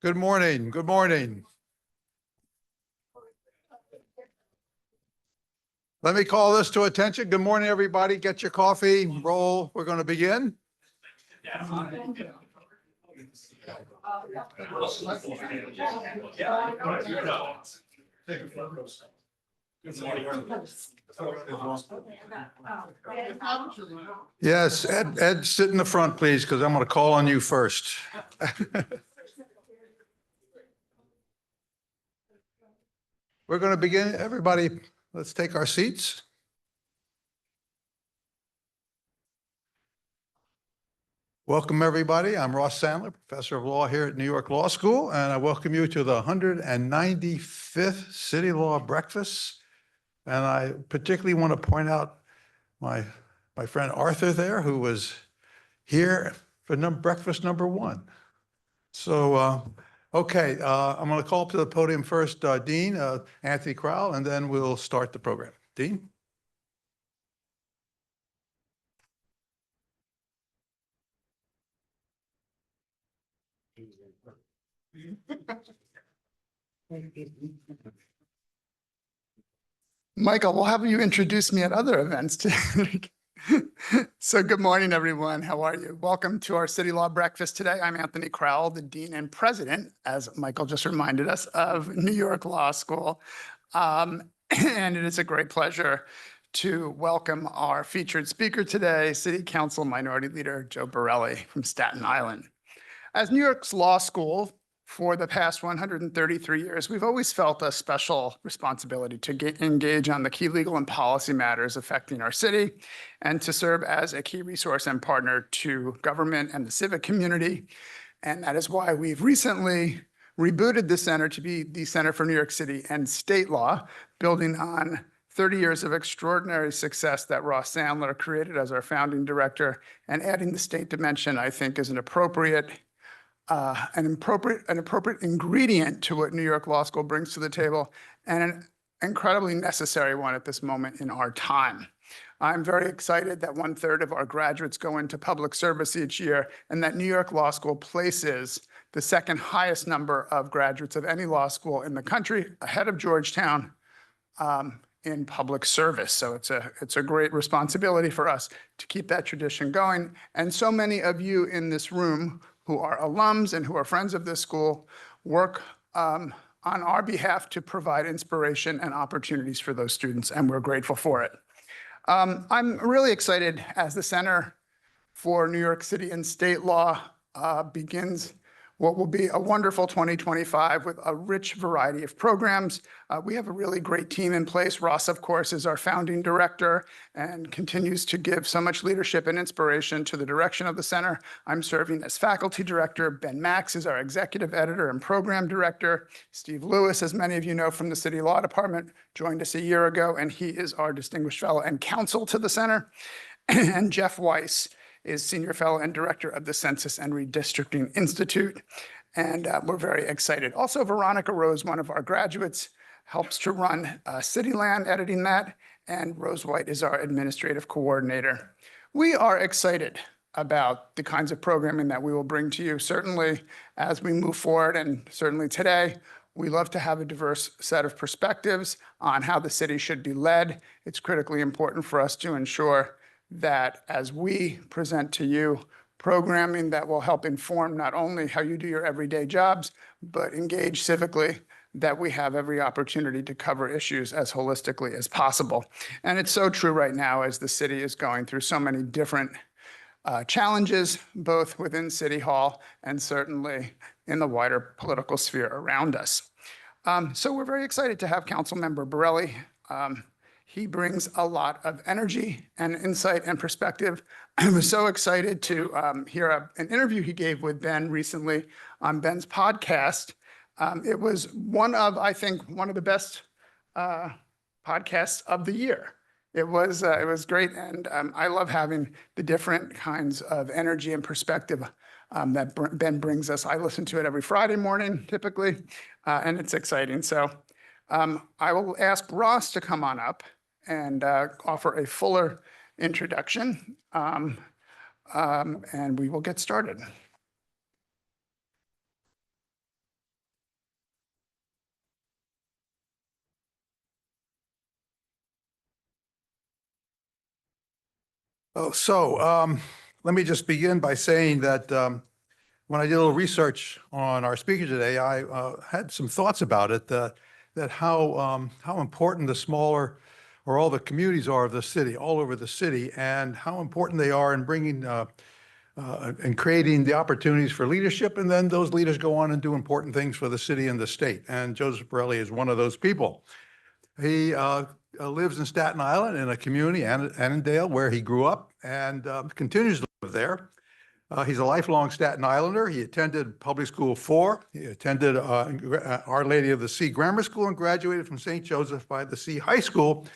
Good morning. Good morning. Let me call this to attention. Good morning, everybody. Get your coffee, roll. We're going to begin. Yes, Ed, sit in the front, please, because I'm going to call on you first. We're going to begin. Everybody, let's take our seats. Welcome, everybody. I'm Ross Sandler, professor of law here at New York Law School, and I welcome you to the 195th CityLaw Breakfast. And I particularly want to point out my friend Arthur there, who was here for breakfast number one. So, okay, I'm going to call up to the podium first Dean Anthony Crowell, and then we'll start the program. Dean? Michael, we'll have you introduce me at other events too. So good morning, everyone. How are you? Welcome to our City Law Breakfast today. I'm Anthony Crowell, the Dean and President, as Michael just reminded us, of New York Law School. And it is a great pleasure to welcome our featured speaker today, City Council Minority Leader Joe Borelli from Staten Island. As New York's law school, for the past 133 years, we've always felt a special responsibility to engage on the key legal and policy matters affecting our city and to serve as a key resource and partner to government and the civic community. And that is why we've recently rebooted the center to be the Center for New York City and State Law, building on 30 years of extraordinary success that Ross Sandler created as our founding director, and adding the state dimension, I think, is an appropriate ingredient to what New York Law School brings to the table, and an incredibly necessary one at this moment in our time. I'm very excited that 1/3 of our graduates go into public service each year, and that New York Law School places the second highest number of graduates of any law school in the country, ahead of Georgetown, in public service. So it's a great responsibility for us to keep that tradition going. And so many of you in this room who are alums and who are friends of this school work on our behalf to provide inspiration and opportunities for those students, and we're grateful for it. I'm really excited as the Center for New York City and State Law begins what will be a wonderful 2025 with a rich variety of programs. We have a really great team in place. Ross, of course, is our founding director and continues to give so much leadership and inspiration to the direction of the center. I'm serving as faculty director. Ben Max is our executive editor and program director. Steve Lewis, as many of you know from the City Law Department, joined us a year ago, and he is our distinguished fellow and counsel to the center. And Jeff Weiss is senior fellow and director of the Census and Redistricting Institute. And we're very excited. Also, Veronica Rose, one of our graduates, helps to run CityLand, editing that. And Rose White is our administrative coordinator. We are excited about the kinds of programming that we will bring to you, certainly as we move forward, and certainly today. We love to have a diverse set of perspectives on how the city should be led. It's critically important for us to ensure that as we present to you programming that will help inform not only how you do your everyday jobs, but engage civically, that we have every opportunity to cover issues as holistically as possible. And it's so true right now as the city is going through so many different challenges, both within City Hall and certainly in the wider political sphere around us. So we're very excited to have Councilmember Borelli. He brings a lot of energy and insight and perspective. I was so excited to hear an interview he gave with Ben recently on Ben's podcast. It was I think, one of the best podcasts of the year. It was great, and I love having the different kinds of energy and perspective that Ben brings us. I listen to it every Friday morning, typically, and it's exciting. So I will ask Ross to come on up and offer a fuller introduction, and we will get started. Let me just begin by saying that when I did a little research on our speaker today, I had some thoughts about it, that how important the smaller or all the communities are of the city, all over the city, and how important they are in bringing and creating the opportunities for leadership. And then those leaders go on and do important things for the city and the state. And Joseph Borelli is one of those people. He lives in Staten Island in a community, Annandale, where he grew up and continues to live there. He's a lifelong Staten Islander. He attended public school 4. He attended Our Lady of the Sea Grammar School and graduated from St. Joseph by the Sea High School,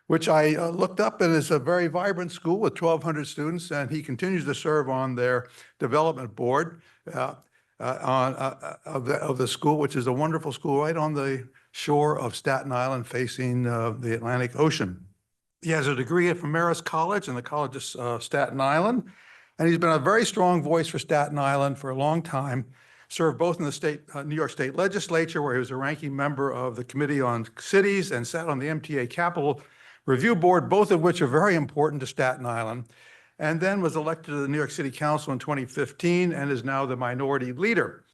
which I looked up, and is a very vibrant school with 1,200 students, and he continues to serve on their development board of the school, which is a wonderful school right on the shore of Staten Island facing the Atlantic Ocean. He has a degree from Marist College and the College of Staten Island, and he's been a very strong voice for Staten Island for a long time. Served both in the New York State Legislature, where he was a ranking member of the Committee on Cities, and sat on the MTA Capital Review Board, both of which are very important to Staten Island, and then was elected to the New York City Council in 2015 and is now the minority leader.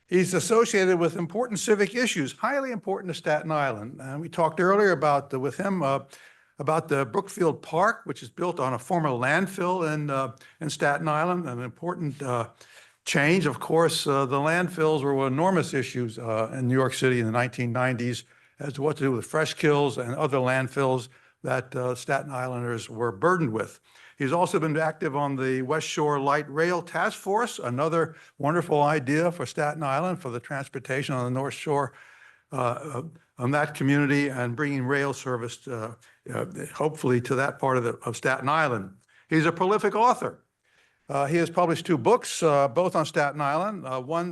He's associated with important civic issues, highly important to Staten Island. And we talked earlier with him about the Brookfield Park, which is built on a former landfill in Staten Island, an important change. Of course, the landfills were enormous issues in New York City in the 1990s as to what to do with fresh kills and other landfills that Staten Islanders were burdened with. He's also been active on the West Shore Light Rail Task Force, another wonderful idea for Staten Island for the transportation on the North Shore on that community, and bringing rail service hopefully to that part of Staten Island. He's a prolific author. He has published 2 books, both on Staten Island.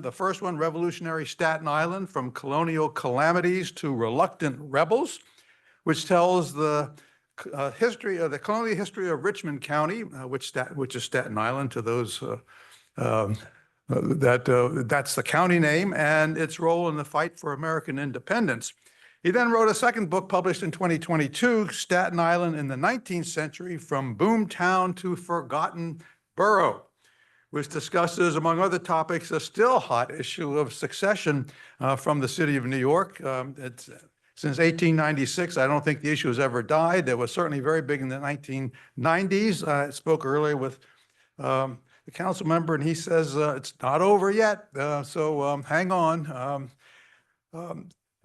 The first one, Revolutionary Staten Island, From Colonial Calamities to Reluctant Rebels, which tells the history of the colonial history of Richmond County, which is Staten Island to those that's the county name, and its role in the fight for American independence. He then wrote a second book published in 2022, Staten Island in the 19th Century, From Boomtown to Forgotten Borough, which discusses, among other topics, a still hot issue of succession from the city of New York. Since 1896, I don't think the issue has ever died. It was certainly very big in the 1990s. I spoke earlier with the council member, and he says it's not over yet, so hang on.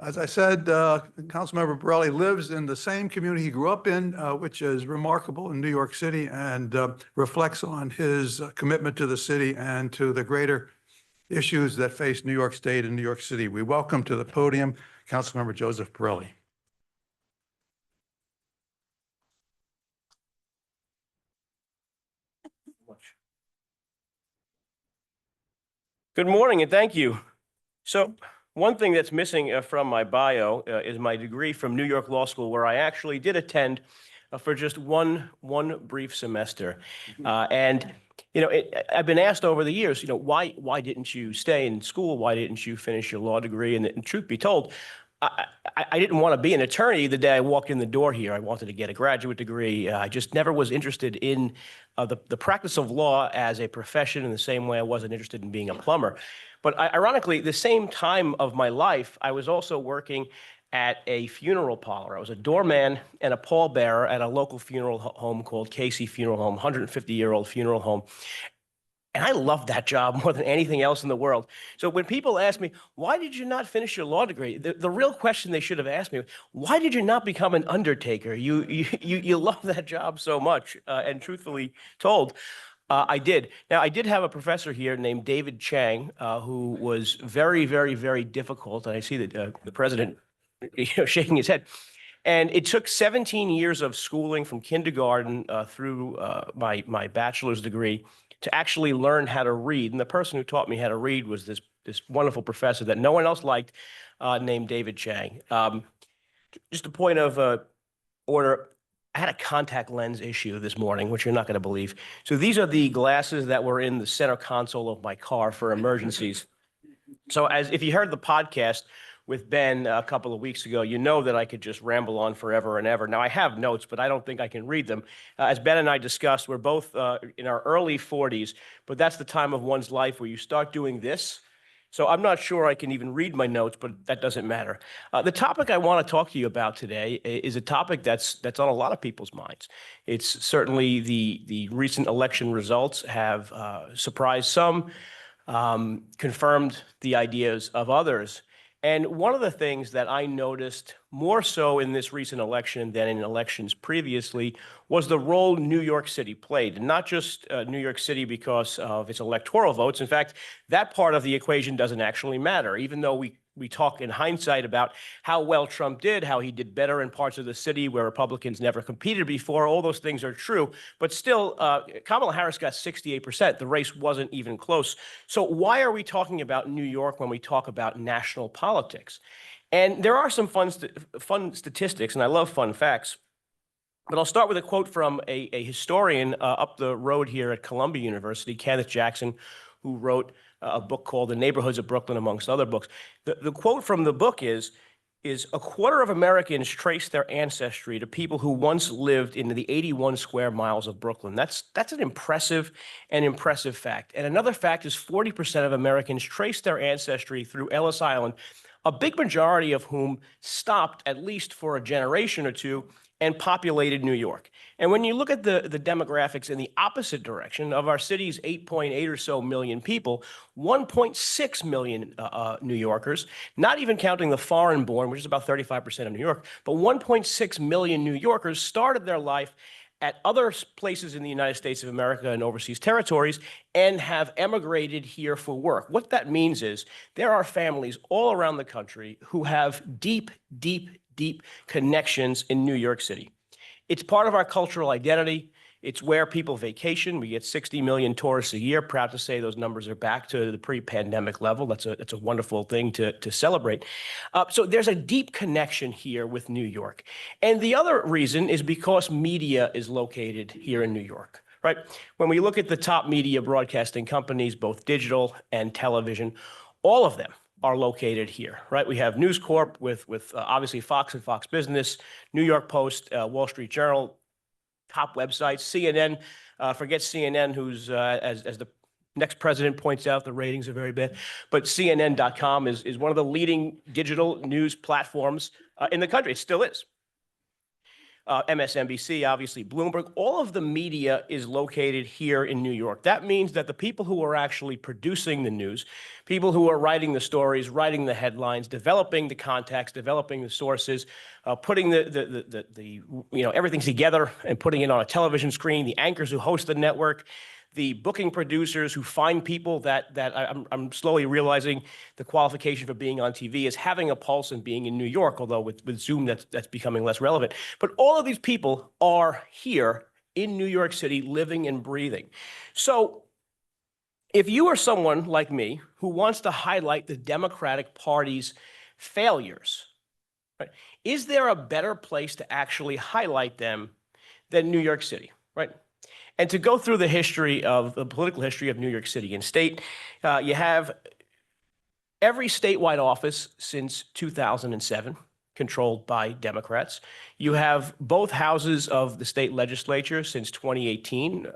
As I said, Councilmember Borelli lives in the same community he grew up in, which is remarkable in New York City, and reflects on his commitment to the city and to the greater issues that face New York State and New York City. We welcome to the podium Councilmember Joseph Borelli. Good morning, and thank you. So one thing that's missing from my bio is my degree from New York Law School, where I actually did attend for just one brief semester. And I've been asked over the years, why didn't you stay in school? Why didn't you finish your law degree? And truth be told, I didn't want to be an attorney the day I walked in the door here. I wanted to get a graduate degree. I just never was interested in the practice of law as a profession in the same way I wasn't interested in being a plumber. But ironically, the same time of my life, I was also working at a funeral parlor. I was a doorman and a pallbearer at a local funeral home called Casey Funeral Home, 150-year-old funeral home. And I loved that job more than anything else in the world. So when people ask me, why did you not finish your law degree? The real question they should have asked me, why did you not become an undertaker? You love that job so much. And truthfully told, I did. Now, I did have a professor here named David Chang, who was very, very, very difficult. And I see that the president shaking his head. And it took 17 years of schooling from kindergarten through my bachelor's degree to actually learn how to read. And the person who taught me how to read was this wonderful professor that no one else liked, named David Chang. Just a point of order, I had a contact lens issue this morning, which you're not going to believe. So these are the glasses that were in the center console of my car for emergencies. So if you heard the podcast, with Ben a couple of weeks ago, you know that I could just ramble on forever and ever. Now, I have notes, but I don't think I can read them. As Ben and I discussed, we're both in our early 40s, but that's the time of one's life where you start doing this. So I'm not sure I can even read my notes, but that doesn't matter. The topic I want to talk to you about today is a topic that's on a lot of people's minds. It's certainly the recent election results have surprised some, confirmed the ideas of others. And one of the things that I noticed more so in this recent election than in elections previously was the role New York City played. And not just New York City because of its electoral votes. In fact, that part of the equation doesn't actually matter, even though we talk in hindsight about how well Trump did, how he did better in parts of the city where Republicans never competed before. All those things are true. But still, Kamala Harris got 68%. The race wasn't even close. So why are we talking about New York when we talk about national politics? And there are some fun statistics, and I love fun facts. But I'll start with a quote from a historian up the road here at Columbia University, Kenneth Jackson, who wrote a book called The Neighborhoods of Brooklyn, amongst other books. The quote from the book is a quarter of Americans trace their ancestry to people who once lived in the 81 square miles of Brooklyn. That's an impressive fact. And another fact is 40% of Americans trace their ancestry through Ellis Island, a big majority of whom stopped at least for a generation or two and populated New York. And when you look at the demographics in the opposite direction of our city's 8.8 or so million people, 1.6 million New Yorkers, not even counting the foreign born, which is about 35% of New York, but 1.6 million New Yorkers started their life at other places in the United States of America and overseas territories and have emigrated here for work. What that means is there are families all around the country who have deep connections in New York City. It's part of our cultural identity. It's where people vacation. We get 60 million tourists a year. Proud to say those numbers are back to the pre-pandemic level. That's a wonderful thing to celebrate. So there's a deep connection here with New York. And the other reason is because media is located here in New York, right? When we look at the top media broadcasting companies, both digital and television, all of them are located here, right? We have News Corp with obviously Fox and Fox Business, New York Post, Wall Street Journal, top websites, CNN. Forget CNN, who's, as the next president points out, the ratings are very bad. But CNN.com is one of the leading digital news platforms in the country. It still is. MSNBC, obviously Bloomberg, all of the media is located here in New York. That means that the people who are actually producing the news, people who are writing the stories, writing the headlines, developing the context, developing the sources, putting everything together and putting it on a television screen, the anchors who host the network, the booking producers who find people that I'm slowly realizing the qualification for being on TV is having a pulse and being in New York, although with Zoom that's becoming less relevant. But all of these people are here in New York City living and breathing. So if you are someone like me who wants to highlight the Democratic Party's failures, right, is there a better place to actually highlight them than New York City, right? And to go through the political history of New York City and state, you have every statewide office since 2007 controlled by Democrats. You have both houses of the state legislature since 2018.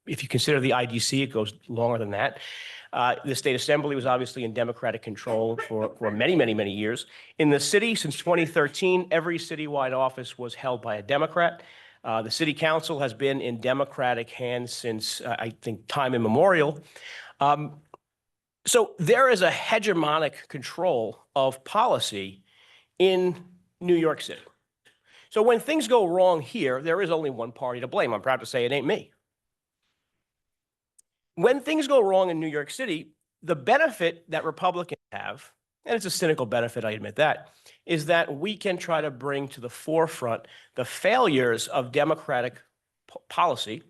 If you consider the IDC, it goes longer than that. The state assembly was obviously in Democratic control for many years. In the city, since 2013, every citywide office was held by a Democrat. The city council has been in Democratic hands since, I think, time immemorial. So there is a hegemonic control of policy in New York City. So when things go wrong here, there is only one party to blame. I'm proud to say it ain't me. When things go wrong in New York City, the benefit that Republicans have, and it's a cynical benefit, I admit that, is that we can try to bring to the forefront the failures of Democratic policy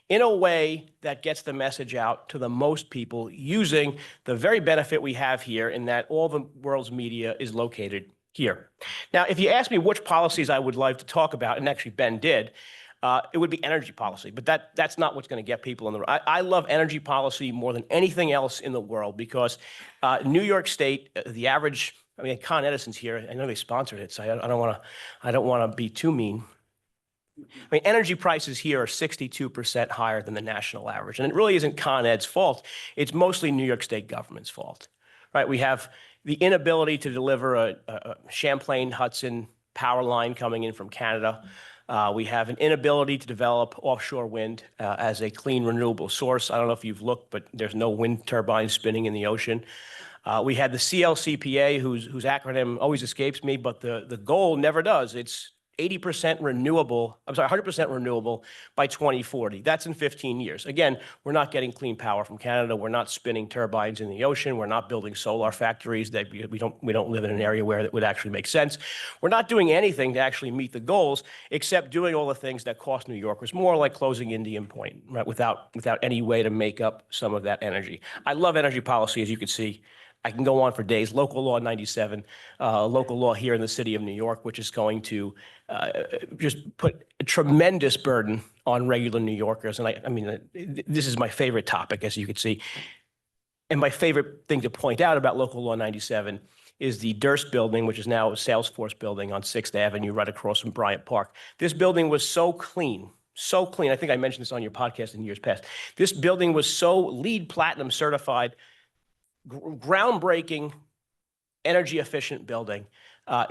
in a way that gets the message out to the most people using the very benefit we have here in that all the world's media is located here. Now, if you ask me which policies I would like to talk about, and actually Ben did, it would be energy policy, but that's not what's going to get people in the room. I love energy policy more than anything else in the world because New York State, the average I mean, Con Edison's here. I know they sponsored it, so I don't want to be too mean. I mean, energy prices here are 62% higher than the national average. And it really isn't Con Ed's fault. It's mostly New York State government's fault, right? We have the inability to deliver a Champlain Hudson power line coming in from Canada. We have an inability to develop offshore wind as a clean, renewable source. I don't know if you've looked, but there's no wind turbines spinning in the ocean. We had the CLCPA, whose acronym always escapes me, but the goal never does. It's 80% renewable, 100% renewable by 2040. That's in 15 years. Again, we're not getting clean power from Canada. We're not spinning turbines in the ocean. We're not building solar factories that we don't live in an area where that would actually make sense. We're not doing anything to actually meet the goals, except doing all the things that cost New Yorkers more, like closing Indian Point, right? Without any way to make up some of that energy. I love energy policy, as you can see. I can go on for days. Local Law 97, local law here in the city of New York, which is going to just put a tremendous burden on regular New Yorkers. And I mean, this is my favorite topic, as you can see. And my favorite thing to point out about Local Law 97 is the Durst building, which is now a Salesforce building on 6th Avenue, right across from Bryant Park. This building was so clean. So clean. I think I mentioned this on your podcast in years past. This building was so LEED Platinum certified, groundbreaking, energy efficient building.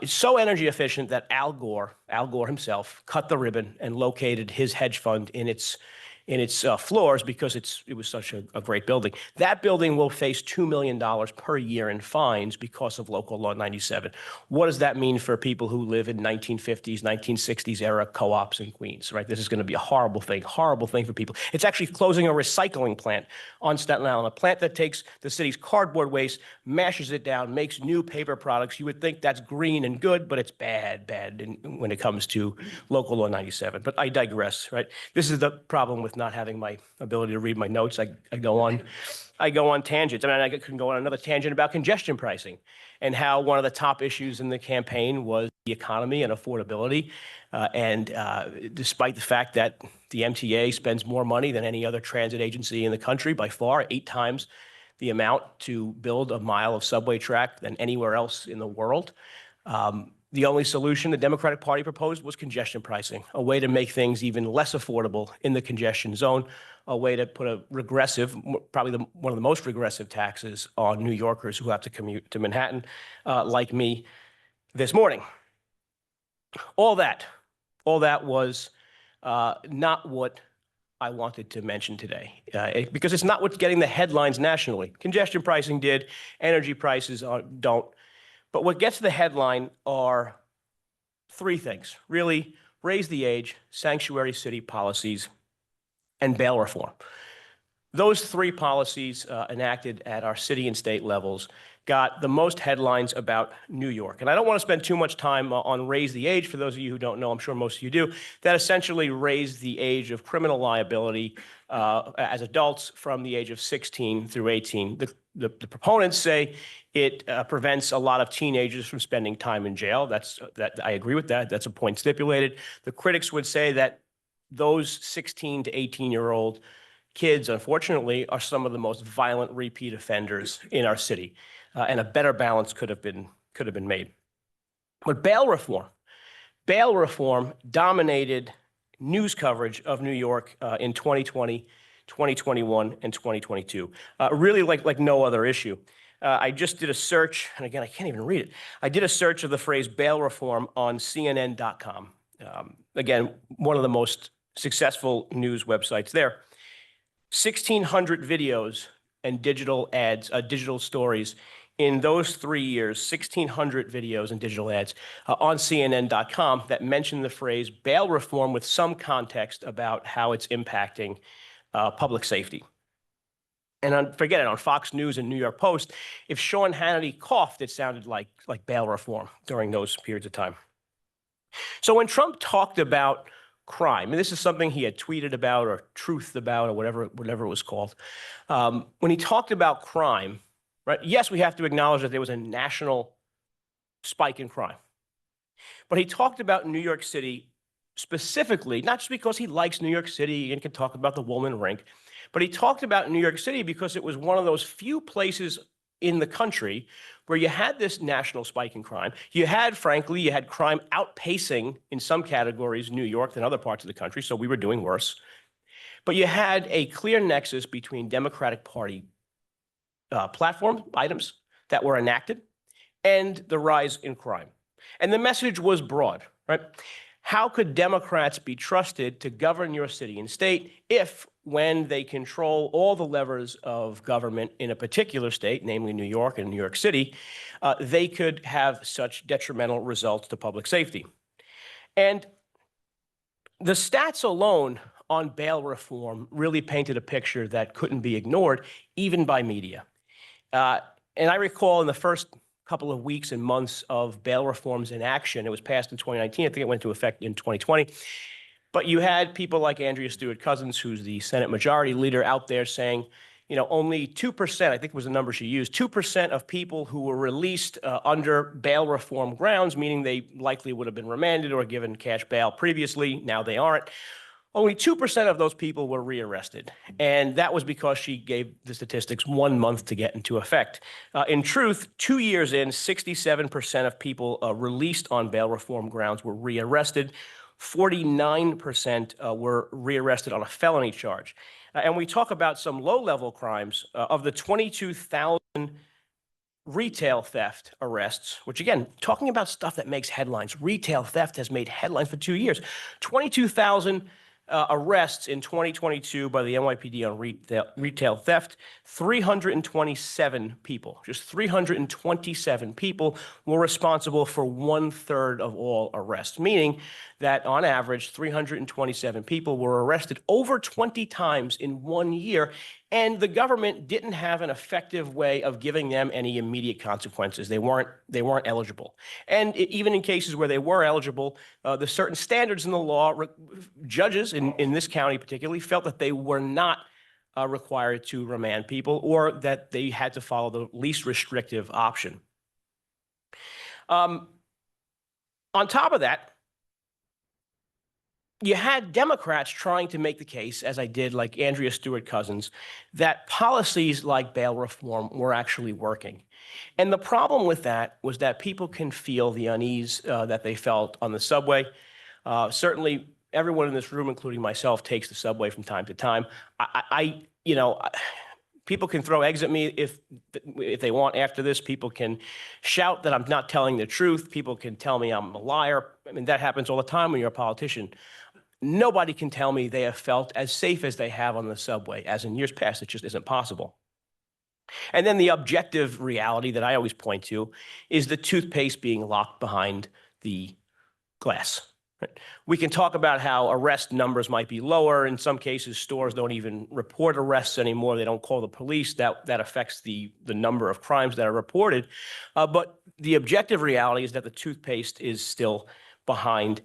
It's so energy efficient that Al Gore himself, cut the ribbon and located his hedge fund in its floors because it was such a great building. That building will face $2 million per year in fines because of Local Law 97. What does that mean for people who live in 1950s, 1960s era co-ops in Queens, right? This is going to be a horrible thing for people. It's actually closing a recycling plant on Staten Island, a plant that takes the city's cardboard waste, mashes it down, makes new paper products. You would think that's green and good, but it's bad when it comes to Local Law 97. But I digress, right? This is the problem with not having my ability to read my notes. I go on tangents. I mean, I can go on another tangent about congestion pricing and how one of the top issues in the campaign was the economy and affordability. Despite the fact that the MTA spends more money than any other transit agency in the country, by far, 8 times the amount to build a mile of subway track than anywhere else in the world. The only solution the Democratic Party proposed was congestion pricing, a way to make things even less affordable in the congestion zone, a way to put a regressive, probably one of the most regressive taxes on New Yorkers who have to commute to Manhattan, like me this morning. All that was not what I wanted to mention today, because it's not what's getting the headlines nationally. Congestion pricing did, energy prices don't. But what gets the headline are 3 things, really: raise the age, sanctuary city policies, and bail reform. Those 3 policies enacted at our city and state levels got the most headlines about New York. And I don't want to spend too much time on raise the age. For those of you who don't know, I'm sure most of you do, that essentially raised the age of criminal liability as adults from the age of 16 through 18. The proponents say it prevents a lot of teenagers from spending time in jail. I agree with that. That's a point stipulated. The critics would say that those 16 to 18-year-old kids, unfortunately, are some of the most violent repeat offenders in our city, and a better balance could have been made. But bail reform dominated news coverage of New York in 2020, 2021, and 2022, really like no other issue. I just did a search, and again, I can't even read it. I did a search of the phrase bail reform on CNN.com. Again, one of the most successful news websites there. 1,600 videos and digital ads, digital stories in those 3 years, 1,600 videos and digital ads on CNN.com that mention the phrase bail reform with some context about how it's impacting public safety. And forget it, on Fox News and New York Post, if Sean Hannity coughed, it sounded like bail reform during those periods of time. So when Trump talked about crime, and this is something he had tweeted about or truthed about or whatever it was called, when he talked about crime, right? Yes, we have to acknowledge that there was a national spike in crime. But he talked about New York City specifically, not just because he likes New York City and can talk about the Woolman Rink, but he talked about New York City because it was one of those few places in the country where you had this national spike in crime. You had, frankly, you had crime outpacing in some categories New York than other parts of the country, so we were doing worse. But you had a clear nexus between Democratic Party platform items that were enacted and the rise in crime. And the message was broad, right? How could Democrats be trusted to govern your city and state if, when they control all the levers of government in a particular state, namely New York and New York City, they could have such detrimental results to public safety? And the stats alone on bail reform really painted a picture that couldn't be ignored, even by media. And I recall in the first couple of weeks and months of bail reforms in action, it was passed in 2019, I think it went into effect in 2020, but you had people like Andrea Stewart-Cousins, who's the Senate Majority Leader, out there saying, you know, only 2%, I think was the number she used, 2% of people who were released under bail reform grounds, meaning they likely would have been remanded or given cash bail previously, now they aren't. Only 2% of those people were rearrested, and that was because she gave the statistics 1 month to get into effect. In truth, 2 years in, 67% of people released on bail reform grounds were rearrested. 49% were rearrested on a felony charge. And we talk about some low-level crimes. Of the 22,000 retail theft arrests, which again, talking about stuff that makes headlines, retail theft has made headlines for 2 years. 22,000 arrests in 2022 by the NYPD on retail theft. 327 people, just 327 people were responsible for 1/3 of all arrests, meaning that on average, 327 people were arrested over 20 times in 1 year, and the government didn't have an effective way of giving them any immediate consequences. They weren't eligible. And even in cases where they were eligible, the certain standards in the law, judges in this county particularly felt that they were not required to remand people, or that they had to follow the least restrictive option. On top of that, you had Democrats trying to make the case, as I did, like Andrea Stewart-Cousins, that policies like bail reform were actually working. And the problem with that was that people can feel the unease that they felt on the subway. Certainly, everyone in this room, including myself, takes the subway from time to time. People can throw eggs at me if they want after this. People can shout that I'm not telling the truth. People can tell me I'm a liar. I mean, that happens all the time when you're a politician. Nobody can tell me they have felt as safe as they have on the subway, as in years past. It just isn't possible. And then the objective reality that I always point to is the toothpaste being locked behind the glass. We can talk about how arrest numbers might be lower. In some cases, stores don't even report arrests anymore. They don't call the police. That affects the number of crimes that are reported. But the objective reality is that the toothpaste is still behind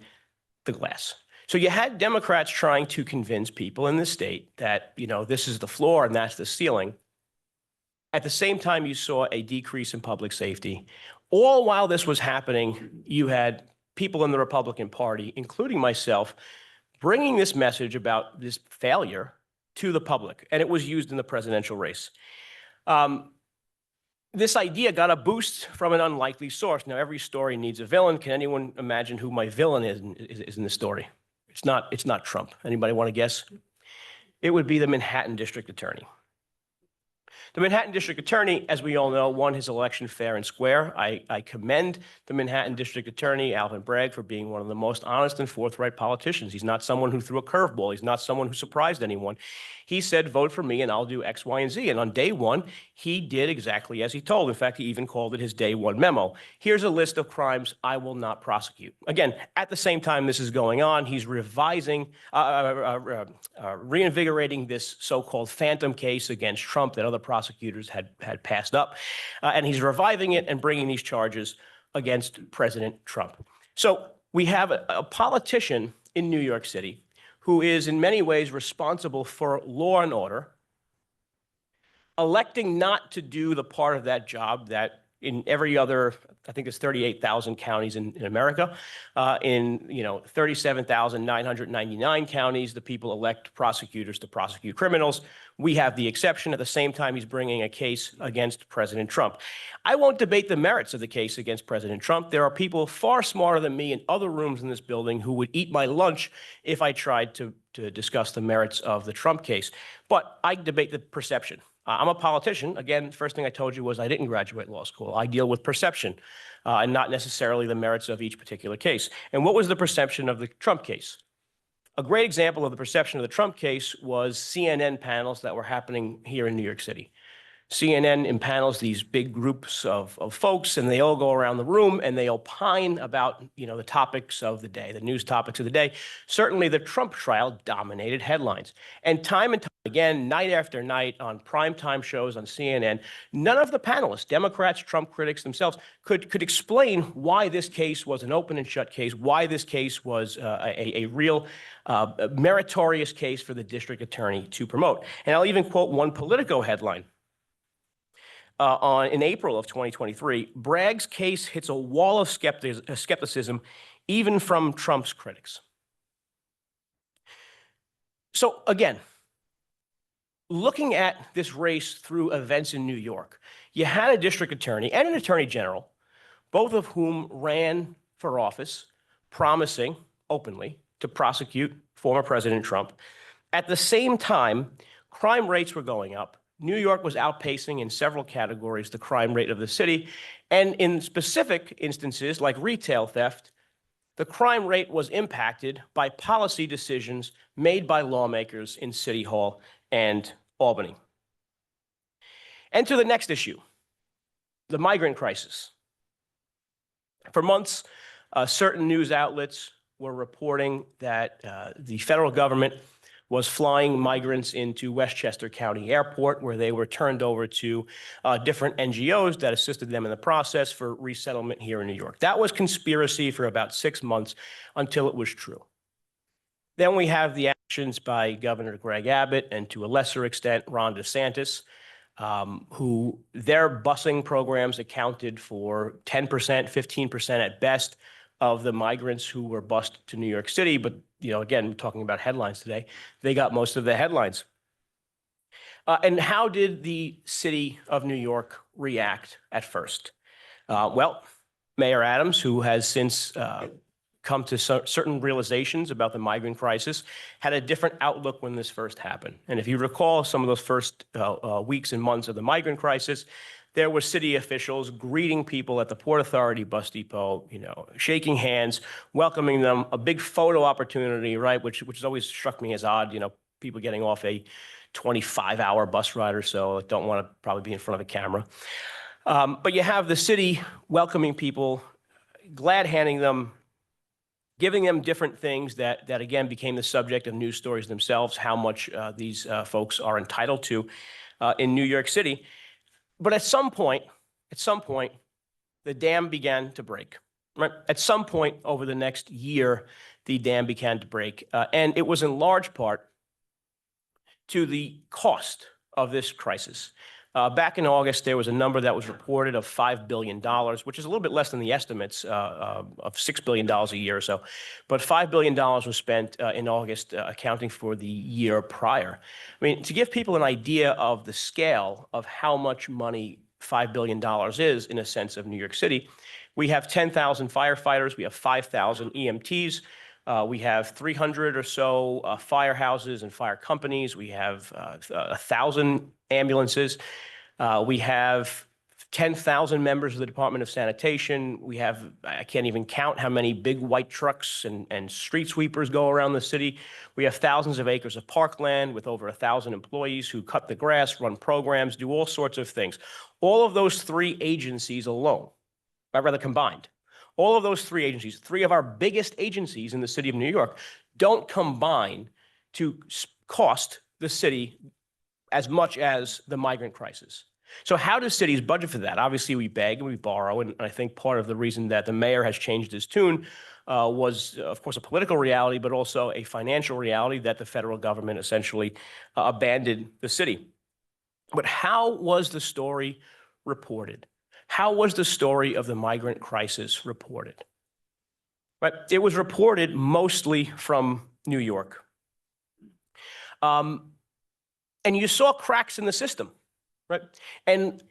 the glass. So you had Democrats trying to convince people in the state that, you know, this is the floor and that's the ceiling. At the same time, you saw a decrease in public safety. All while this was happening, you had people in the Republican Party, including myself, bringing this message about this failure to the public, and it was used in the presidential race. This idea got a boost from an unlikely source. Now, every story needs a villain. Can anyone imagine who my villain is in this story? It's not Trump. Anybody want to guess? It would be the Manhattan District Attorney. The Manhattan District Attorney, as we all know, won his election fair and square. I commend the Manhattan District Attorney, Alvin Bragg, for being one of the most honest and forthright politicians. He's not someone who threw a curveball. He's not someone who surprised anyone. He said, vote for me and I'll do X, Y, and Z. And on day one, he did exactly as he told. In fact, he even called it his day one memo. Here's a list of crimes I will not prosecute. Again, at the same time this is going on, he's reinvigorating this so-called phantom case against Trump that other prosecutors had passed up. And he's reviving it and bringing these charges against President Trump. So we have a politician in New York City who is in many ways responsible for law and order, electing not to do the part of that job that in every other, I think there's 38,000 counties in America. In 37,999 counties, the people elect prosecutors to prosecute criminals. We have the exception. At the same time, he's bringing a case against President Trump. I won't debate the merits of the case against President Trump. There are people far smarter than me in other rooms in this building who would eat my lunch if I tried to discuss the merits of the Trump case. But I debate the perception. I'm a politician. Again, first thing I told you was I didn't graduate law school. I deal with perception and not necessarily the merits of each particular case. And what was the perception of the Trump case? A great example of the perception of the Trump case was CNN panels that were happening here in New York City. CNN impanels these big groups of folks, and they all go around the room and they opine about, the topics of the day, the news topics of the day. Certainly the Trump trial dominated headlines. And time again, night after night on primetime shows on CNN, none of the panelists, Democrats, Trump critics themselves, could explain why this case was an open and shut case, why this case was a real meritorious case for the district attorney to promote. And I'll even quote one Politico headline. In April of 2023, Bragg's case hits a wall of skepticism, even from Trump's critics. So again, looking at this race through events in New York, you had a district attorney and an attorney general, both of whom ran for office, promising openly to prosecute former President Trump. At the same time, crime rates were going up. New York was outpacing in several categories the crime rate of the city. And in specific instances like retail theft, the crime rate was impacted by policy decisions made by lawmakers in City Hall and Albany. Enter the next issue, the migrant crisis. For months, certain news outlets were reporting that the federal government was flying migrants into Westchester County Airport, where they were turned over to different NGOs that assisted them in the process for resettlement here in New York. That was conspiracy for about 6 months until it was true. Then we have the actions by Governor Greg Abbott and to a lesser extent, Ron DeSantis, who their busing programs accounted for 10%, 15% at best of the migrants who were bused to New York City. But, again, we're talking about headlines today. They got most of the headlines. And how did the city of New York react at first? Well, Mayor Adams, who has since come to certain realizations about the migrant crisis, had a different outlook when this first happened. And if you recall some of those first weeks and months of the migrant crisis, there were city officials greeting people at the Port Authority bus depot, shaking hands, welcoming them, a big photo opportunity, right? Which has always struck me as odd, people getting off a 25-hour bus ride or so, don't want to probably be in front of a camera. But you have the city welcoming people, glad handing them, giving them different things that again became the subject of news stories themselves, how much these folks are entitled to in New York City. But at some point, the dam began to break. Right? At some point over the next year, the dam began to break. And it was in large part to the cost of this crisis. Back in August, there was a number that was reported of $5 billion, which is a little bit less than the estimates of $6 billion a year or so. But $5 billion was spent in August, accounting for the year prior. I mean, to give people an idea of the scale of how much money $5 billion is in a sense of New York City, we have 10,000 firefighters, we have 5,000 EMTs, we have 300 or so firehouses and fire companies. We have 1,000 ambulances. We have 10,000 members of the Department of Sanitation. We have, I can't even count how many big white trucks and street sweepers go around the city. We have thousands of acres of parkland with over 1,000 employees who cut the grass, run programs, do all sorts of things. All of those three agencies alone, or rather combined, all of those three agencies, three of our biggest agencies in the city of New York, don't combine to cost the city as much as the migrant crisis. So how do cities budget for that? Obviously, we beg and we borrow, and I think part of the reason that the mayor has changed his tune was, of course, a political reality, but also a financial reality that the federal government essentially abandoned the city. But how was the story reported? how was the story of the migrant crisis reported? Right? It was reported mostly from New York. And you saw cracks in the system, right? And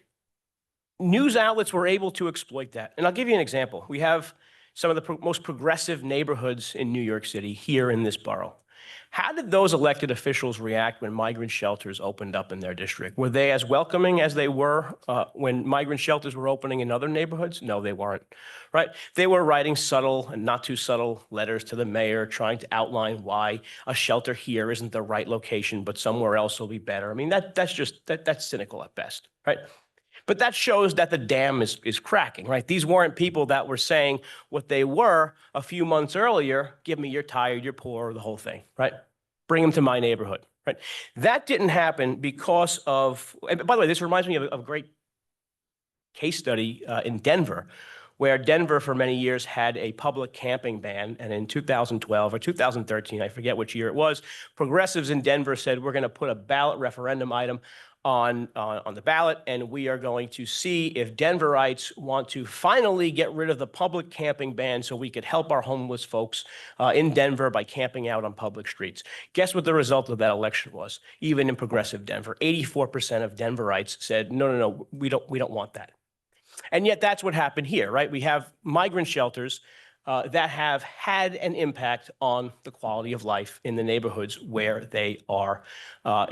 news outlets were able to exploit that. And I'll give you an example. We have some of the most progressive neighborhoods in New York City here in this borough. How did those elected officials react when migrant shelters opened up in their district? Were they as welcoming as they were when migrant shelters were opening in other neighborhoods? No, they weren't, right? They were writing subtle and not too subtle letters to the mayor trying to outline why a shelter here isn't the right location, but somewhere else will be better. I mean, that's cynical at best, right? But that shows that the dam is cracking, right? These weren't people that were saying what they were a few months earlier, give me you're tired, you're poor, the whole thing, right? Bring them to my neighborhood, right? That didn't happen because of, and by the way, this reminds me of a great case study in Denver, where Denver for many years had a public camping ban. And in 2012 or 2013, I forget which year it was, progressives in Denver said, we're going to put a ballot referendum item on the ballot, and we are going to see if Denverites want to finally get rid of the public camping ban so we could help our homeless folks in Denver by camping out on public streets. Guess what the result of that election was? Even in progressive Denver, 84% of Denverites said, no, no, no, we don't want that. And yet that's what happened here, right? We have migrant shelters that have had an impact on the quality of life in the neighborhoods where they are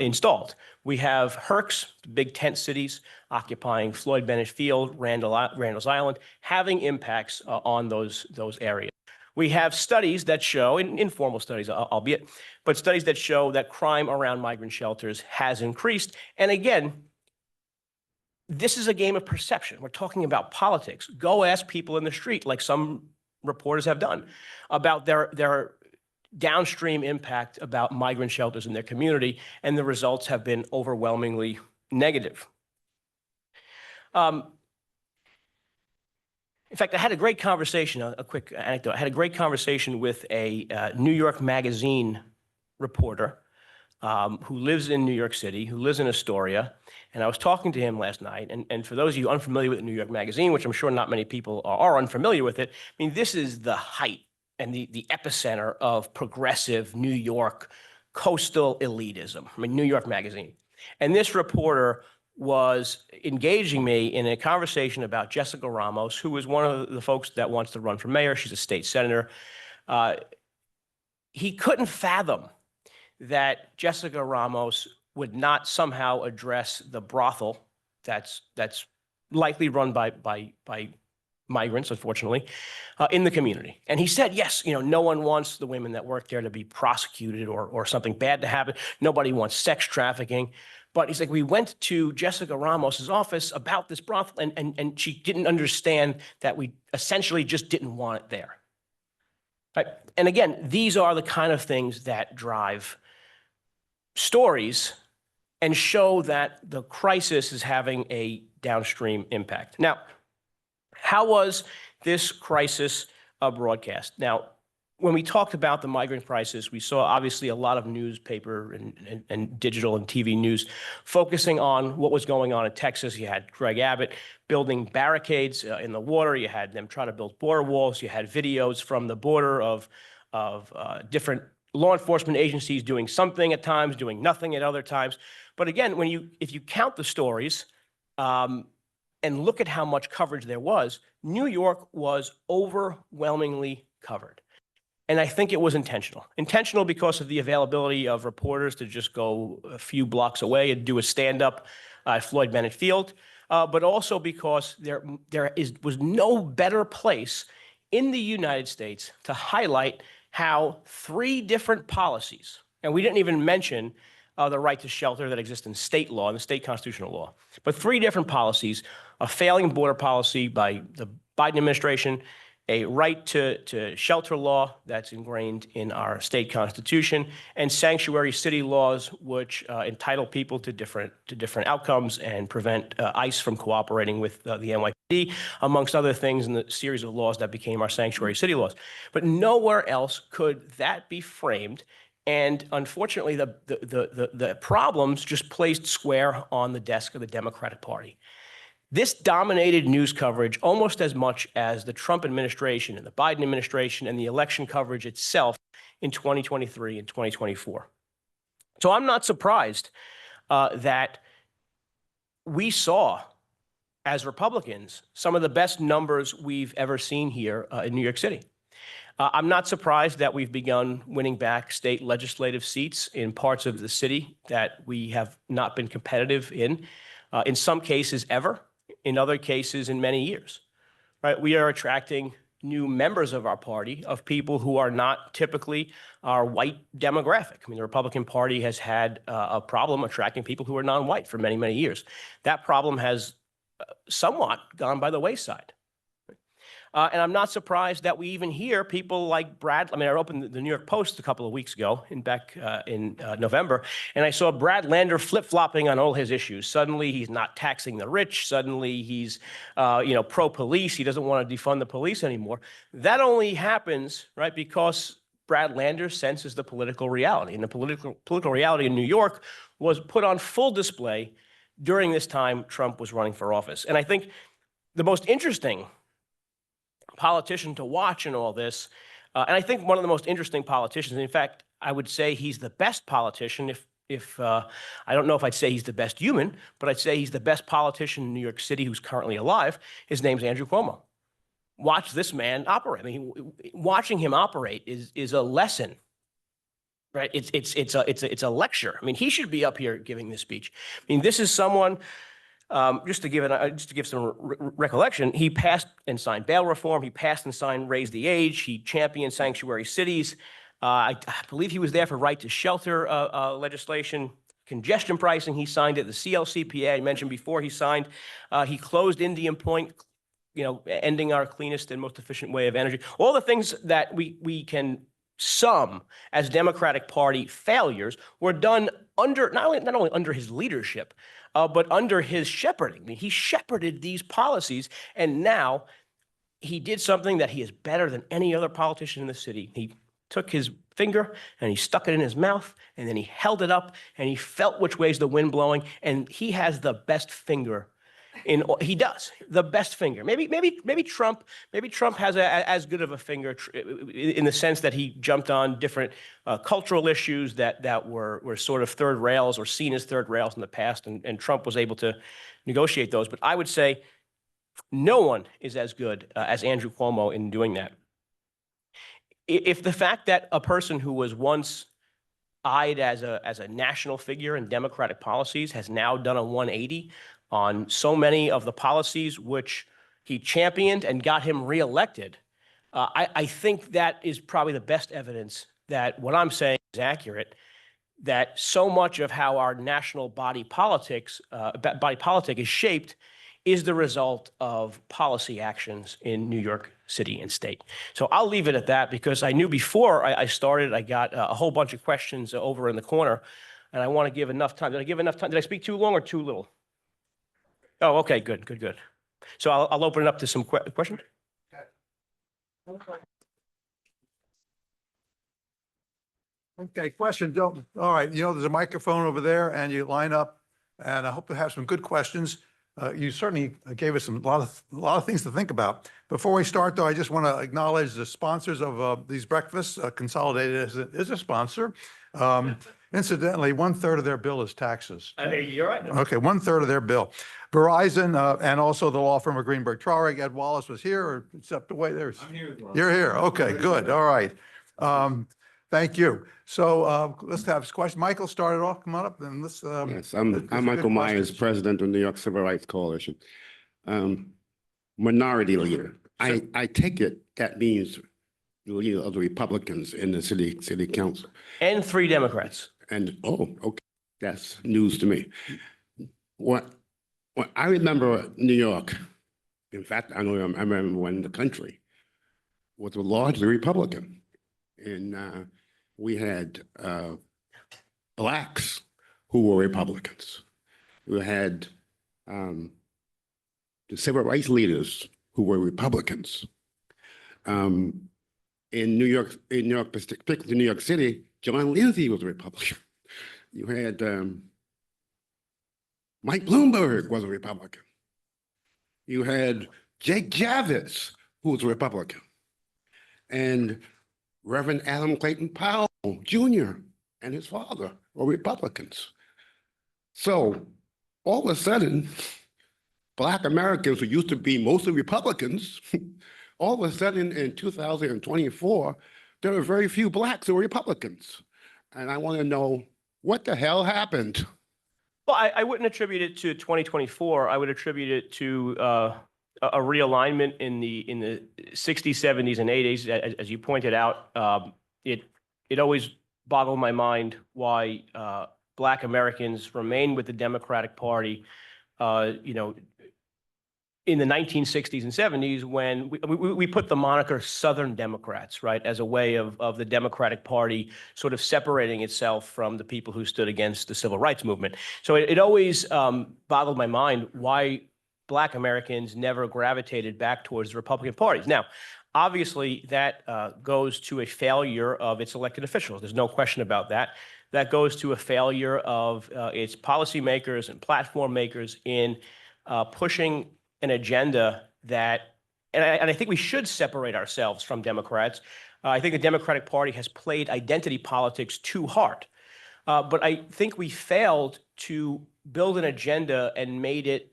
installed. We have Herx, big tent cities, occupying Floyd Bennett Field, Randall's Island, having impacts on those areas. We have studies that show, informal studies albeit, but studies that show that crime around migrant shelters has increased. And again, this is a game of perception. We're talking about politics. Go ask people in the street, like some reporters have done, about their downstream impact about migrant shelters in their community, and the results have been overwhelmingly negative. In fact, I had a great conversation, a quick anecdote. I had a great conversation with a New York Magazine reporter who lives in New York City, who lives in Astoria. And I was talking to him last night. And for those of you unfamiliar with the New York Magazine, which I'm sure not many people are unfamiliar with it, I mean, this is the height and the epicenter of progressive New York coastal elitism. I mean, New York Magazine. And this reporter was engaging me in a conversation about Jessica Ramos, who is one of the folks that wants to run for mayor. She's a state senator. He couldn't fathom that Jessica Ramos would not somehow address the brothel that's likely run by migrants, unfortunately, in the community. And he said, yes, no one wants the women that work there to be prosecuted or something bad to happen. Nobody wants sex trafficking. But he's like, we went to Jessica Ramos's office about this brothel, and she didn't understand that we essentially just didn't want it there. Right? And again, these are the kind of things that drive stories and show that the crisis is having a downstream impact. Now, how was this crisis broadcast? Now, when we talked about the migrant crisis, we saw obviously a lot of newspaper and digital and TV news focusing on what was going on in Texas. You had Greg Abbott building barricades in the water. You had them trying to build border walls. You had videos from the border of different law enforcement agencies doing something at times, doing nothing at other times. But again, if you count the stories and look at how much coverage there was, New York was overwhelmingly covered. And I think it was intentional. Intentional because of the availability of reporters to just go a few blocks away and do a stand-up at Floyd Bennett Field, but also because there was no better place in the United States to highlight how 3 different policies, and we didn't even mention the right to shelter that exists in state law and the state constitutional law, but 3 different policies: a failing border policy by the Biden administration, a right to shelter law that's ingrained in our state constitution, and sanctuary city laws which entitle people to different outcomes and prevent ICE from cooperating with the NYPD, amongst other things in the series of laws that became our sanctuary city laws. But nowhere else could that be framed. And unfortunately, the problems just placed square on the desk of the Democratic Party. This dominated news coverage almost as much as the Trump administration and the Biden administration and the election coverage itself in 2023 and 2024. So I'm not surprised that we saw, as Republicans, some of the best numbers we've ever seen here in New York City. I'm not surprised that we've begun winning back state legislative seats in parts of the city that we have not been competitive in some cases ever, in other cases in many years, right? We are attracting new members of our party, of people who are not typically our white demographic. I mean, the Republican Party has had a problem attracting people who are non-white for many, many years. That problem has somewhat gone by the wayside. And I'm not surprised that we even hear people like Brad. I mean, I opened the New York Post a couple of weeks ago back in November, and I saw Brad Lander flip-flopping on all his issues. Suddenly, he's not taxing the rich. Suddenly, he's pro-police. He doesn't want to defund the police anymore. That only happens, right, because Brad Lander senses the political reality. And the political reality in New York was put on full display during this time Trump was running for office. And I think the most interesting politician to watch in all this, and I think one of the most interesting politicians, in fact, I would say he's the best politician, if I don't know if I'd say he's the best human, but I'd say he's the best politician in New York City who's currently alive. His name's Andrew Cuomo. Watch this man operate. I mean, watching him operate is a lesson, right? It's a lecture. I mean, he should be up here giving this speech. I mean, this is someone. Just to give some recollection, he passed and signed bail reform. He passed and signed raise the age. He championed sanctuary cities. I believe he was there for right to shelter legislation, congestion pricing. He signed it. The CLCPA I mentioned before. He signed. He closed Indian Point, ending our cleanest and most efficient way of energy. All the things that we can sum as Democratic Party failures were done under not only under his leadership, but under his shepherding. I mean, he shepherded these policies, and now he did something that he is better than any other politician in the city. He took his finger and he stuck it in his mouth, and then he held it up, and he felt which way's the wind blowing, and he has the best finger. He does the best finger. Maybe Trump has as good of a finger in the sense that he jumped on different cultural issues that were sort of third rails or seen as third rails in the past, and Trump was able to negotiate those. But I would say no one is as good as Andrew Cuomo in doing that. If the fact that a person who was once eyed as a national figure in Democratic policies has now done a 180 on so many of the policies which he championed and got him reelected, I think that is probably the best evidence that what I'm saying is accurate, that so much of how our national body politic is shaped is the result of policy actions in New York City and state. So I'll leave it at that, because I knew before I started, I got a whole bunch of questions over in the corner, and I want to give enough time. Did I give enough time? Did I speak too long or too little? Oh, okay, good. So I'll open it up to some questions. Okay, question. All right, there's a microphone over there, and you line up, and I hope to have some good questions. You certainly gave us a lot of things to think about. Before we start, though, I just want to acknowledge the sponsors of these breakfasts. Consolidated is a sponsor. Incidentally, 1/3 of their bill is taxes. You're right. Okay, 1/3 of their bill. Verizon and also the law firm of Greenberg Traurig. Ed Wallace was here, or stepped away. I'm here as well. You're here. Okay, good. All right. Thank you. So let's have questions. Michael started off. Come on up, and let's. Yes, I'm Michael Myers, president of the New York Civil Rights Coalition. Minority leader. I take it that means the leader of the Republicans in the city council. And 3 Democrats. And okay, that's news to me. What I remember New York. In fact, I remember when the country was largely Republican, and we had blacks who were Republicans. We had the civil rights leaders who were Republicans. In New York, particularly New York City, John Lindsay was a Republican. You had Mike Bloomberg was a Republican. You had Jake Javits, who was a Republican, and Reverend Adam Clayton Powell Jr. and his father were Republicans. So all of a sudden, Black Americans who used to be mostly Republicans, all of a sudden in 2024, there are very few Blacks who are Republicans. And I want to know what the hell happened? Well, I wouldn't attribute it to 2024. I would attribute it to a realignment in the 60s, 70s, and 80s. As you pointed out, it always boggled my mind why Black Americans remain with the Democratic Party, in the 1960s and 70s, when we put the moniker Southern Democrats, right, as a way of the Democratic Party sort of separating itself from the people who stood against the civil rights movement. So it always boggled my mind why Black Americans never gravitated back towards the Republican parties. Now, obviously, that goes to a failure of its elected officials. There's no question about that. That goes to a failure of its policymakers and platform makers in pushing an agenda that, and I think we should separate ourselves from Democrats. I think the Democratic Party has played identity politics too hard. But I think we failed to build an agenda and made it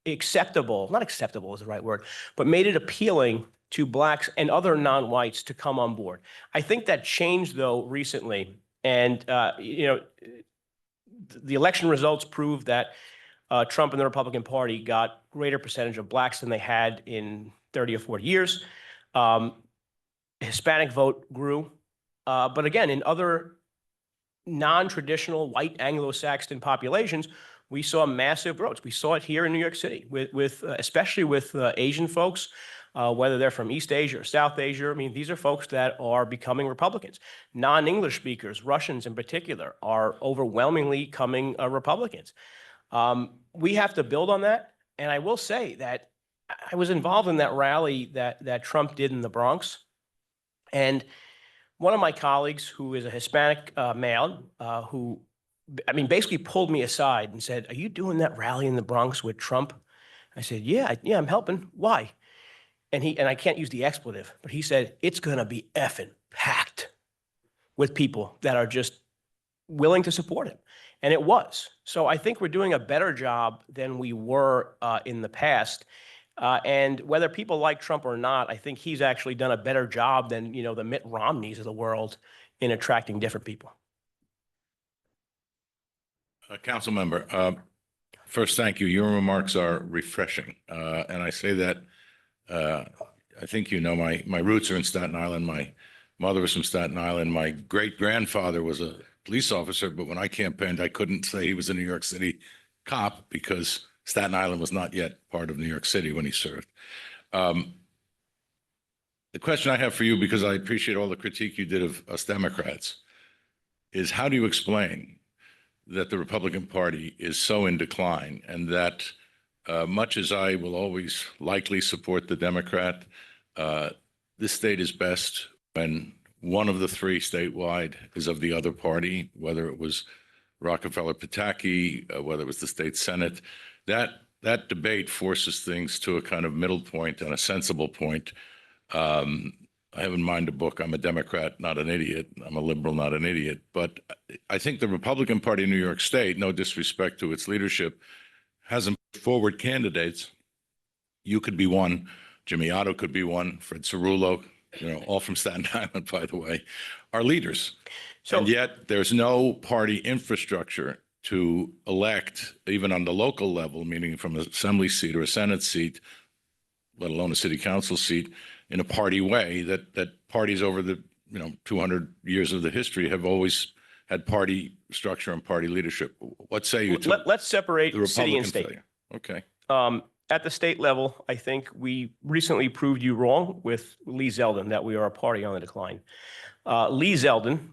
acceptable, not acceptable is the right word, but made it appealing to Blacks and other non-whites to come on board. I think that changed, though, recently. And, the election results prove that Trump and the Republican Party got greater percentage of Blacks than they had in 30 or 40 years. Hispanic vote grew. But again, in other non-traditional white Anglo-Saxon populations, we saw massive growth. We saw it here in New York City, especially with Asian folks, whether they're from East Asia or South Asia. I mean, these are folks that are becoming Republicans. Non-English speakers, Russians in particular, are overwhelmingly becoming Republicans. We have to build on that. And I will say that I was involved in that rally that Trump did in the Bronx. And one of my colleagues, who is a Hispanic male, who, basically pulled me aside and said, "Are you doing that rally in the Bronx with Trump?" I said, yeah, I'm helping. Why? And I can't use the expletive, but he said, "It's going to be effing packed with people that are just willing to support him." And it was. So I think we're doing a better job than we were in the past. And whether people like Trump or not, I think he's actually done a better job than, the Mitt Romneys of the world in attracting different people. Council member, first, thank you. Your remarks are refreshing. And I say that, I think my roots are in Staten Island. My mother was from Staten Island. My great-grandfather was a police officer, but when I campaigned, I couldn't say he was a New York City cop because Staten Island was not yet part of New York City when he served. The question I have for you, because I appreciate all the critique you did of us Democrats, is how do you explain that the Republican Party is so in decline, and that much as I will always likely support the Democrat, this state is best when one of the three statewide is of the other party, whether it was Rockefeller Pataki, whether it was the state Senate. That debate forces things to a kind of middle point and a sensible point. I have in mind a book, I'm a Democrat, not an idiot. I'm a liberal, not an idiot. But I think the Republican Party in New York State, no disrespect to its leadership, hasn't put forward candidates. You could be one, Jimmy Otto could be one, Fred Cerullo, all from Staten Island, by the way, are leaders. And yet there's no party infrastructure to elect, even on the local level, meaning from an assembly seat or a Senate seat, let alone a city council seat, in a party way that parties over the 200 years of the history have always had party structure and party leadership. What say you to Let's separate the city and Republican state. failure? Okay. At the state level, I think we recently proved you wrong with Lee Zeldin, that we are a party on the decline. Lee Zeldin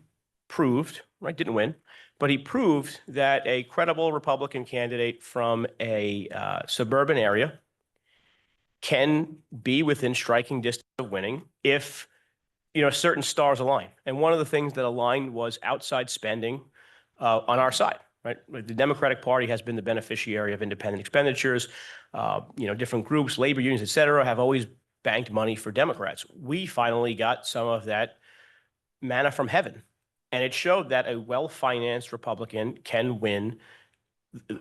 proved, right, didn't win, but he proved that a credible Republican candidate from a suburban area can be within striking distance of winning if, certain stars align. And one of the things that aligned was outside spending on our side. right? The Democratic Party has been the beneficiary of independent expenditures. Different groups, labor unions, et cetera, have always banked money for Democrats. We finally got some of that manna from heaven. And it showed that a well-financed Republican can win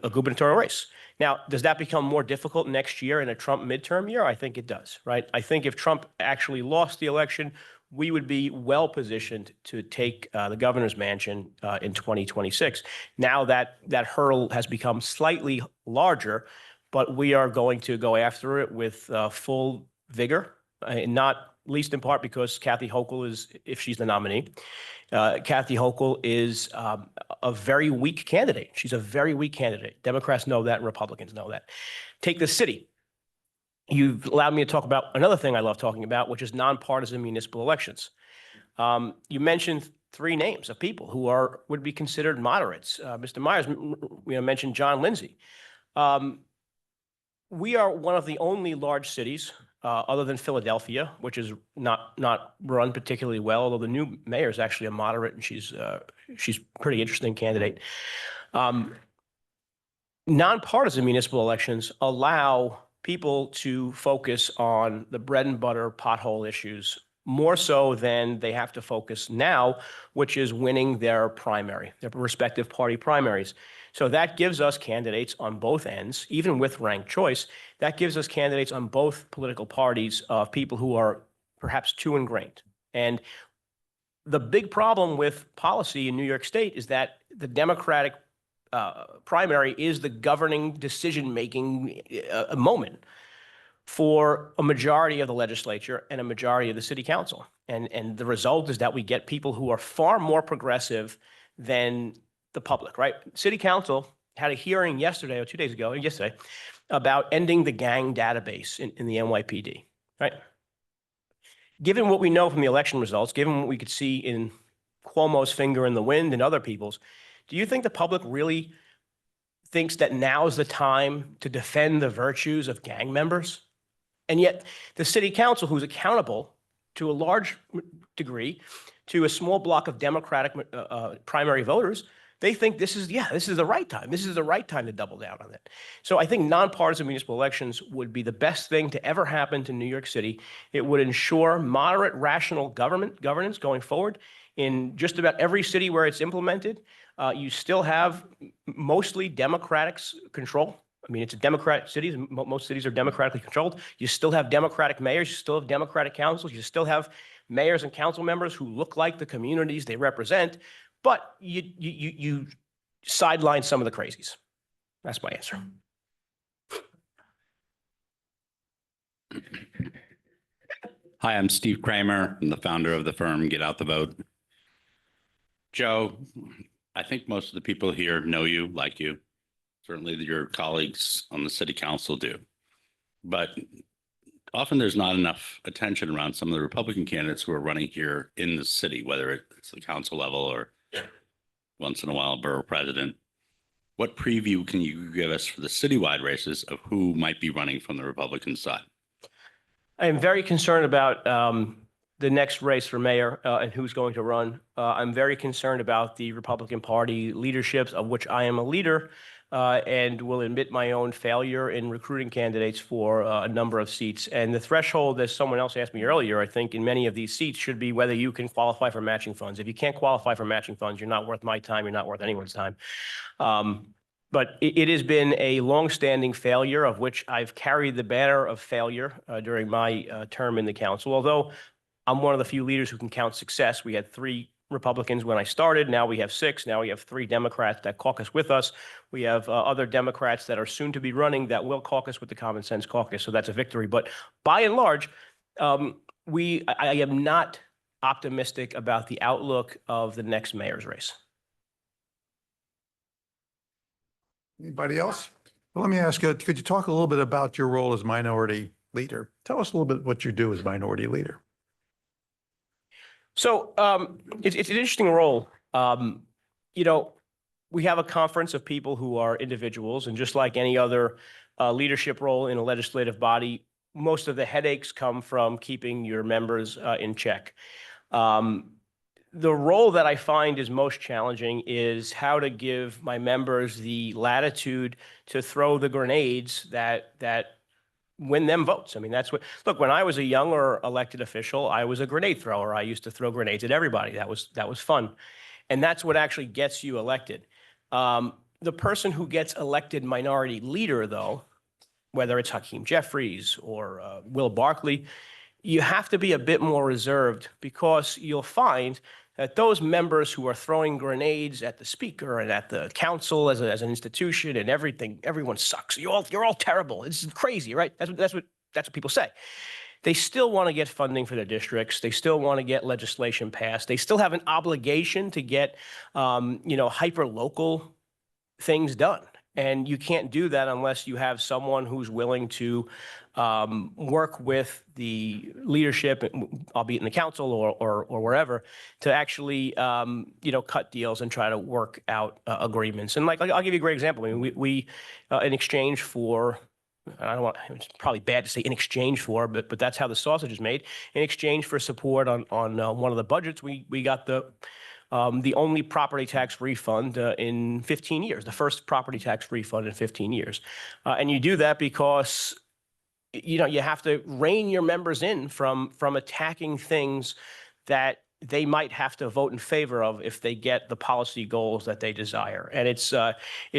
a gubernatorial race. Now, does that become more difficult next year in a Trump midterm year? I think it does, right? I think if Trump actually lost the election, we would be well positioned to take the governor's mansion in 2026. Now that hurdle has become slightly larger, but we are going to go after it with full vigor, not least in part because Kathy Hochul is, if she's the nominee, Kathy Hochul is a very weak candidate. She's a very weak candidate. Democrats know that and Republicans know that. Take the city. You've allowed me to talk about another thing I love talking about, which is nonpartisan municipal elections. You mentioned three names of people who would be considered moderates. Mr. Myers mentioned John Lindsay. We are one of the only large cities other than Philadelphia, which is not run particularly well, although the new mayor is actually a moderate and she's a pretty interesting candidate. Nonpartisan municipal elections allow people to focus on the bread and butter pothole issues more so than they have to focus now, which is winning their respective party primaries. So that gives us candidates on both ends, even with ranked choice. That gives us candidates on both political parties of people who are perhaps too ingrained. And the big problem with policy in New York State is that the Democratic primary is the governing decision-making moment for a majority of the legislature and a majority of the city council. And the result is that we get people who are far more progressive than the public, right? City council had a hearing yesterday or 2 days ago, about ending the gang database in the NYPD, right? Given what we know from the election results, given what we could see in Cuomo's finger in the wind and other people's, do you think the public really thinks that now is the time to defend the virtues of gang members? And yet the city council, who's accountable to a large degree to a small block of Democratic primary voters, they think this is the right time. This is the right time to double down on it. So I think nonpartisan municipal elections would be the best thing to ever happen to New York City. It would ensure moderate, rational governance going forward in just about every city where it's implemented. You still have mostly Democratic control. I mean, it's a Democrat cities. Most cities are democratically controlled. You still have Democratic mayors. You still have Democratic councils. You still have mayors and council members who look like the communities they represent. But you sideline some of the crazies. That's my answer. Hi, I'm Steve Kramer. I'm the founder of the firm Get Out the Vote. Joe, I think most of the people here know you, like you. Certainly your colleagues on the city council do. But often there's not enough attention around some of the Republican candidates who are running here in the city, whether it's the council level or once in a while borough president. What preview can you give us for the citywide races of who might be running from the Republican side? I am very concerned about the next race for mayor and who's going to run. I'm very concerned about the Republican Party leaderships, of which I am a leader, and will admit my own failure in recruiting candidates for a number of seats. And the threshold, as someone else asked me earlier, I think in many of these seats should be whether you can qualify for matching funds. If you can't qualify for matching funds, you're not worth my time. You're not worth anyone's time. But it has been a longstanding failure of which I've carried the banner of failure during my term in the council. Although I'm one of the few leaders who can count success. We had 3 Republicans when I started. Now we have 6. Now we have 3 Democrats that caucus with us. We have other Democrats that are soon to be running that will caucus with the Common Sense Caucus. So that's a victory. But by and large, I am not optimistic about the outlook of the next mayor's race. Anybody else? Well, let me ask you, could you talk a little bit about your role as minority leader? Tell us a little bit what you do as minority leader. So it's an interesting role. We have a conference of people who are individuals, and just like any other leadership role in a legislative body, most of the headaches come from keeping your members in check. the role that I find is most challenging is how to give my members the latitude to throw the grenades that win them votes. I mean, that's what, look, when I was a younger elected official, I was a grenade thrower. I used to throw grenades at everybody. That was fun. And that's what actually gets you elected. The person who gets elected minority leader, though, whether it's Hakeem Jeffries or Will Barkley, you have to be a bit more reserved because you'll find that those members who are throwing grenades at the speaker and at the council as an institution and everything, everyone sucks. You're all terrible. It's crazy, right? That's what people say. They still want to get funding for their districts. They still want to get legislation passed. They still have an obligation to get, hyper local things done. And you can't do that unless you have someone who's willing to work with the leadership, albeit in the council or wherever, to actually, cut deals and try to work out agreements. And like, I'll give you a great example. I mean, we in exchange for, I don't want, it's probably bad to say in exchange for, but that's how the sausage is made. In exchange for support on one of the budgets, we got the only property tax refund in 15 years, the first property tax refund in 15 years. And you do that because, you have to rein your members in from attacking things that they might have to vote in favor of if they get the policy goals that they desire. And it's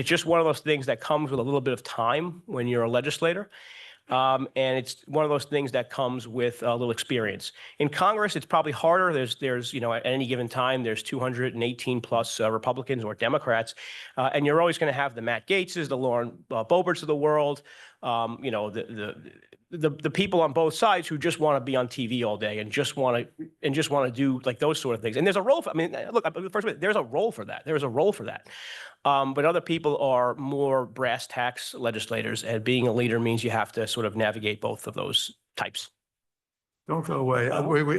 just one of those things that comes with a little bit of time when you're a legislator. And it's one of those things that comes with a little experience. In Congress, it's probably harder. There's at any given time, there's 218 plus Republicans or Democrats. And you're always going to have the Matt Gaetzes, the Lauren Boeberts of the world, the people on both sides who just want to be on TV all day and just want to do like those sort of things. And there's a role for, there's a role for that. There's a role for that. But other people are more brass tacks legislators, and being a leader means you have to sort of navigate both of those types. Don't go away.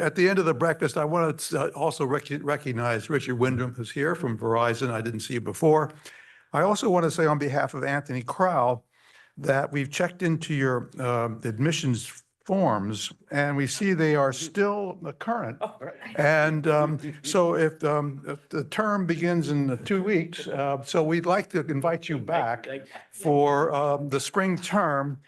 At the end of the breakfast, I want to also recognize Richard Wyndham, who's here from Verizon. I didn't see you before. I also want to say on behalf of Anthony Crowell that we've checked into your admissions forms, and we see they are still current. Oh, right. And so if the term begins in 2 weeks, so we'd like to invite you back for the spring term.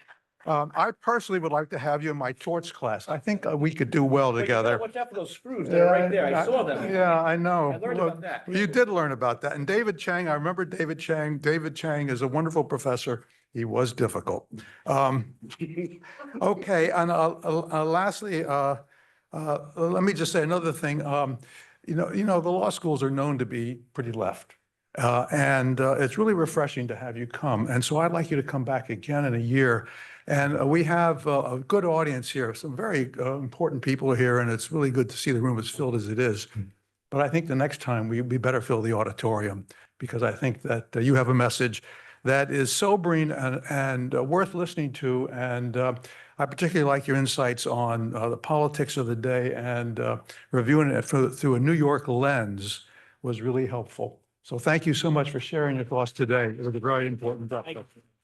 I personally would like to have you in my torts class. I think we could do well together. Watch out for those screws. They're right there. I saw them. Yeah, I know. I learned about that. You did learn about that. And David Chang, I remember David Chang. David Chang is a wonderful professor. He was difficult. Okay, and lastly, let me just say another thing. The law schools are known to be pretty left. And it's really refreshing to have you come. And so I'd like you to come back again in a year. And we have a good audience here. Some very important people are here, and it's really good to see the room as filled as it is. But I think the next time we better fill the auditorium, because I think that you have a message that is sobering and worth listening to. And I particularly like your insights on the politics of the day, and reviewing it through a New York lens was really helpful. So thank you so much for sharing your thoughts today. It was a very important breakfast.